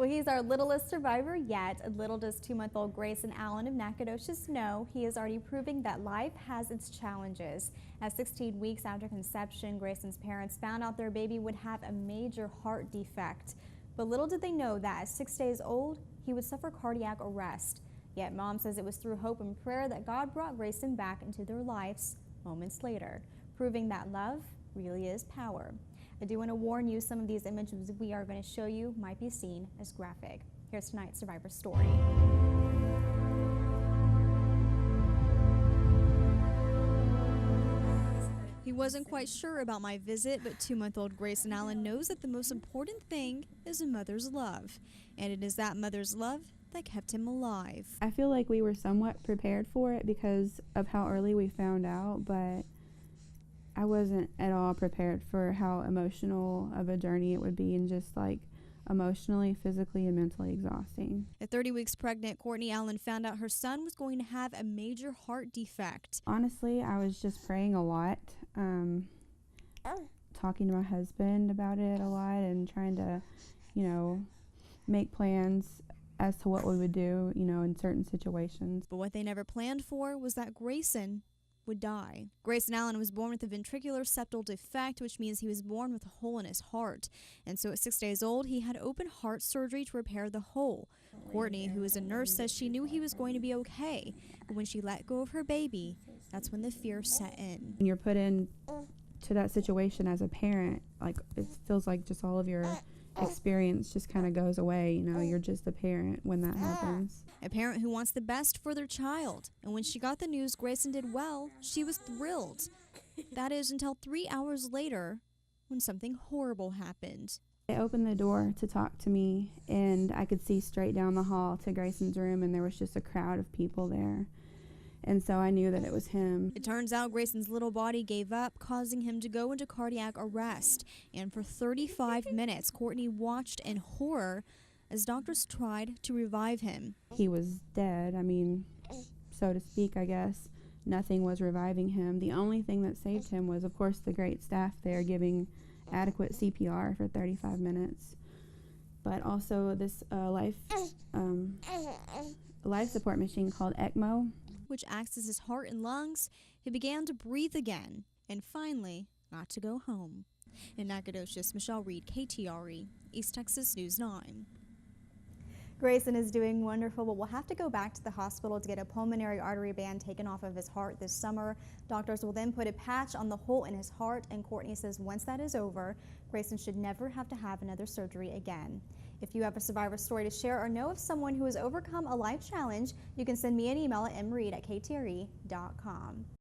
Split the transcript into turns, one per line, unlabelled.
Well, he's our littlest survivor yet. Little does 2-month-old Grayson Allen of Nacogdoches know he is already proving that life has its challenges. At 16 weeks after conception, Grayson's parents found out their baby would have a major heart defect. But little did they know that at 6 days old, he would suffer cardiac arrest. Yet mom says it was through hope and prayer that God brought Grayson back into their lives moments later, proving that love really is power. I do want to warn you, some of these images we are going to show you might be seen as graphic. Here's tonight's survivor story. He wasn't quite sure about my visit, but 2-month-old Grayson Allen knows that the most important thing is a mother's love. And it is that mother's love that kept him alive.
I feel like we were somewhat prepared for it because of how early we found out, but I wasn't at all prepared for how emotional of a journey it would be, and just like emotionally, physically, and mentally exhausting.
At 30 weeks pregnant, Courtney Allen found out her son was going to have a major heart defect.
Honestly, I was just praying a lot, talking to my husband about it a lot, and trying to, make plans as to what we would do, in certain situations.
But what they never planned for was that Grayson would die. Grayson Allen was born with a ventricular septal defect, which means he was born with a hole in his heart. And so at 6 days old, he had open heart surgery to repair the hole. Courtney, who is a nurse, says she knew he was going to be okay. But when she let go of her baby, that's when the fear set in.
When you're put in to that situation as a parent, like, it feels like just all of your experience just kind of goes away. You're just a parent when that happens.
A parent who wants the best for their child. And when she got the news Grayson did well, she was thrilled. That is until 3 hours later when something horrible happened.
They opened the door to talk to me, and I could see straight down the hall to Grayson's room, and there was just a crowd of people there. And so I knew that it was him.
It turns out Grayson's little body gave up, causing him to go into cardiac arrest. And for 35 minutes, Courtney watched in horror as doctors tried to revive him.
He was dead, so to speak, I guess. Nothing was reviving him. The only thing that saved him was, of course, the great staff there giving adequate CPR for 35 minutes. But also this life support machine called ECMO,
which acts as his heart and lungs. He began to breathe again and finally got to go home. In Nacogdoches, Michelle Reed, KTRE, East Texas News 9. Grayson is doing wonderful, but will have to go back to the hospital to get a pulmonary artery band taken off of his heart this summer. Doctors will then put a patch on the hole in his heart, and Courtney says once that is over, Grayson should never have to have another surgery again. If you have a survivor story to share or know of someone who has overcome a life challenge, you can send me an email at mreed@ktre.com.